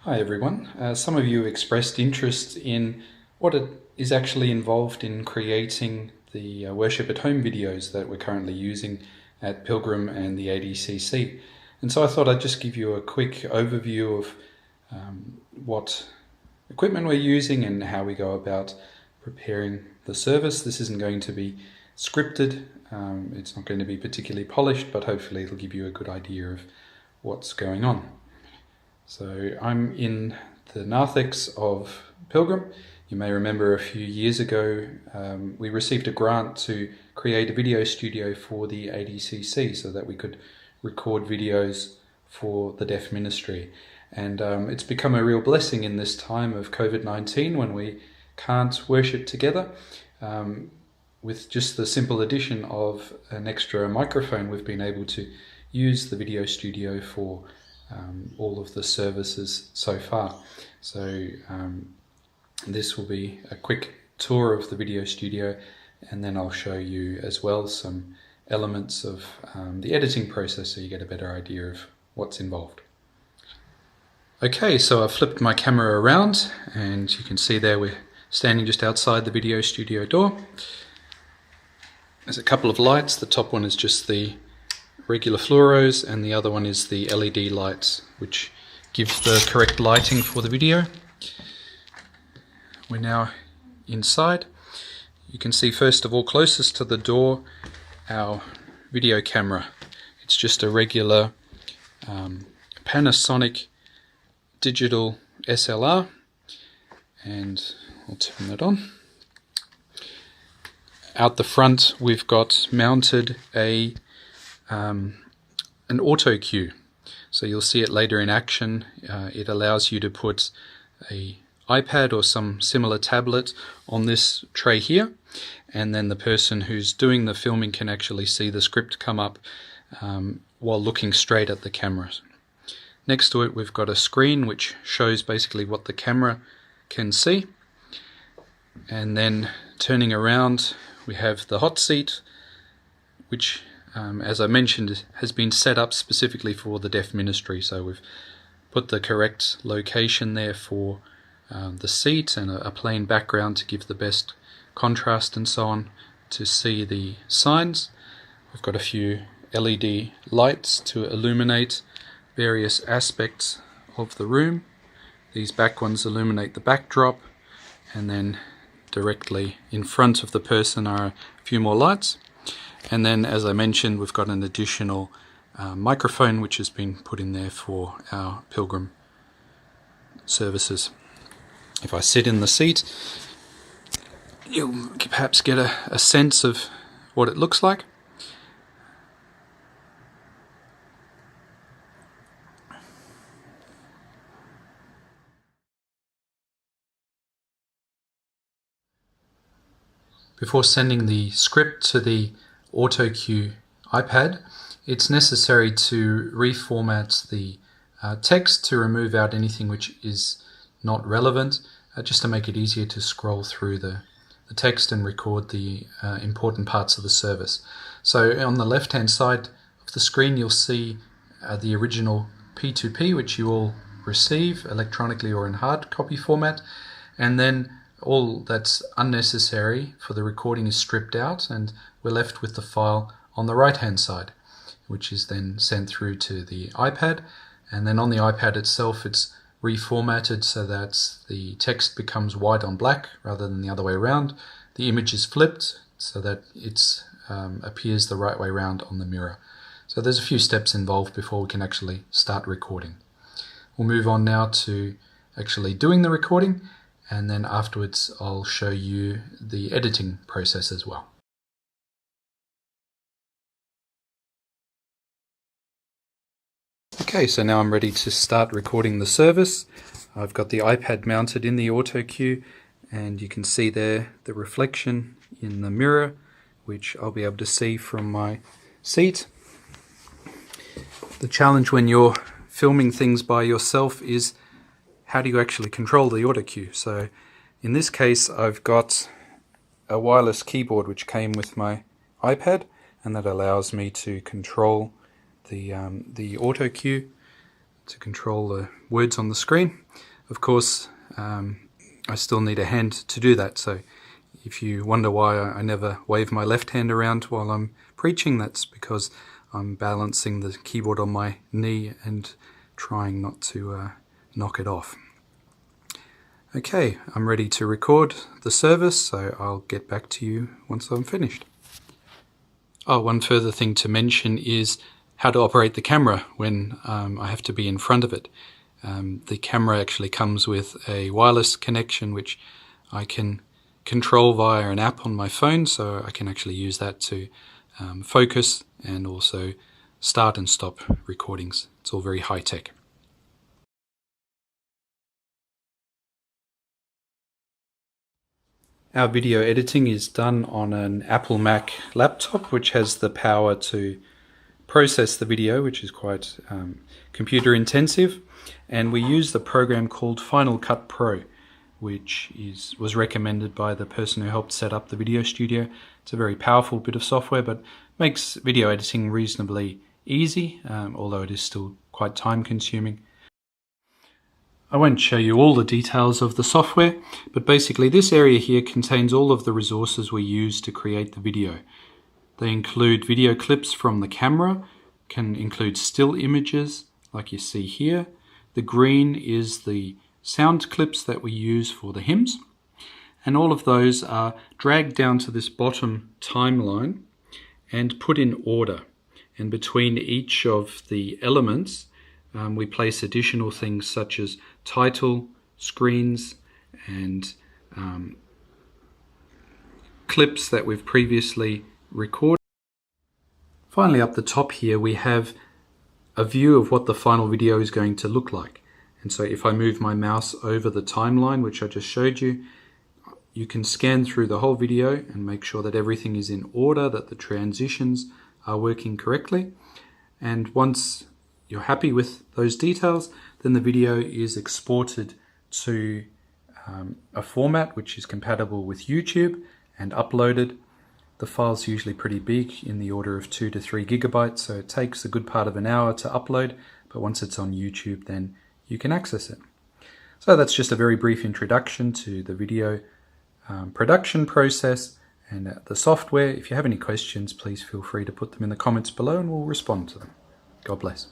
Hi everyone. Some of you expressed interest in what it is actually involved in creating the Worship at Home videos that we're currently using at Pilgrim and the ADCC. And so I thought I'd just give you a quick overview of what equipment we're using and how we go about preparing the service. This isn't going to be scripted. It's not going to be particularly polished, but hopefully it'll give you a good idea of what's going on. So I'm in the narthex of Pilgrim. You may remember a few years ago we received a grant to create a video studio for the ADCC so that we could record videos for the deaf ministry. And it's become a real blessing in this time of COVID-19 when we can't worship together. With just the simple addition of an extra microphone, we've been able to use the video studio for all of the services so far. So this will be a quick tour of the video studio, and then I'll show you as well some elements of the editing process so you get a better idea of what's involved. Okay, so I've flipped my camera around and you can see there we're standing just outside the video studio door. There's a couple of lights. The top one is just the regular fluoros and the other one is the LED lights, which give the correct lighting for the video. We're now inside. You can see first of all, closest to the door, our video camera. It's just a regular Panasonic digital SLR, and I'll turn that on. Out the front we've got mounted an auto cue, so you'll see it later in action. It allows you to put a iPad or some similar tablet on this tray here, and then the person who's doing the filming can actually see the script come up while looking straight at the camera. Next to it we've got a screen which shows basically what the camera can see, and then turning around we have the hot seat, which as I mentioned has been set up specifically for the deaf ministry. So we've put the correct location there for the seat and a plain background to give the best contrast and so on to see the signs. We've got a few LED lights to illuminate various aspects of the room. These back ones illuminate the backdrop, and then directly in front of the person are a few more lights. And then, as I mentioned, we've got an additional microphone which has been put in there for our Pilgrim services. If I sit in the seat, you'll perhaps get a sense of what it looks like. Before sending the script to the AutoCue iPad, it's necessary to reformat the text to remove out anything which is not relevant, just to make it easier to scroll through the text and record the important parts of the service. So on the left hand side of the screen you'll see the original P2P, which you all receive electronically or in hard copy format, and then all that's unnecessary for the recording is stripped out, and we're left with the file on the right hand side, which is then sent through to the iPad. And then on the iPad itself it's reformatted so that the text becomes white on black rather than the other way around. The image is flipped so that it appears the right way around on the mirror. So there's a few steps involved before we can actually start recording. We'll move on now to actually doing the recording, and then afterwards I'll show you the editing process as well. Okay, so now I'm ready to start recording the service. I've got the iPad mounted in the AutoCue, and you can see there the reflection in the mirror, which I'll be able to see from my seat. The challenge when you're filming things by yourself is how do you actually control the AutoCue? So in this case I've got a wireless keyboard which came with my iPad, and that allows me to control the AutoCue to control the words on the screen. Of course, I still need a hand to do that, so if you wonder why I never wave my left hand around while I'm preaching, that's because I'm balancing the keyboard on my knee and trying not to knock it off. Okay, I'm ready to record the service, so I'll get back to you once I'm finished. Oh, one further thing to mention is how to operate the camera when I have to be in front of it. The camera actually comes with a wireless connection which I can control via an app on my phone, so I can actually use that to focus and also start and stop recordings. It's all very high tech. Our video editing is done on an Apple Mac laptop which has the power to process the video, which is quite computer intensive, and we use the program called Final Cut Pro, which was recommended by the person who helped set up the video studio. It's a very powerful bit of software, but makes video editing reasonably easy, although it is still quite time consuming. I won't show you all the details of the software, but basically this area here contains all of the resources we use to create the video. They include video clips from the camera, can include still images like you see here. The green is the sound clips that we use for the hymns, and all of those are dragged down to this bottom timeline and put in order. And between each of the elements we place additional things such as title, screens, and clips that we've previously recorded. Finally, up the top here we have a view of what the final video is going to look like. And so if I move my mouse over the timeline, which I just showed you, you can scan through the whole video and make sure that everything is in order, that the transitions are working correctly. And once you're happy with those details, then the video is exported to a format which is compatible with YouTube and uploaded. The file's usually pretty big, in the order of 2 to 3 gigabytes, so it takes a good part of an hour to upload, but once it's on YouTube then you can access it. So that's just a very brief introduction to the video production process and the software. If you have any questions, please feel free to put them in the comments below and we'll respond to them. God bless.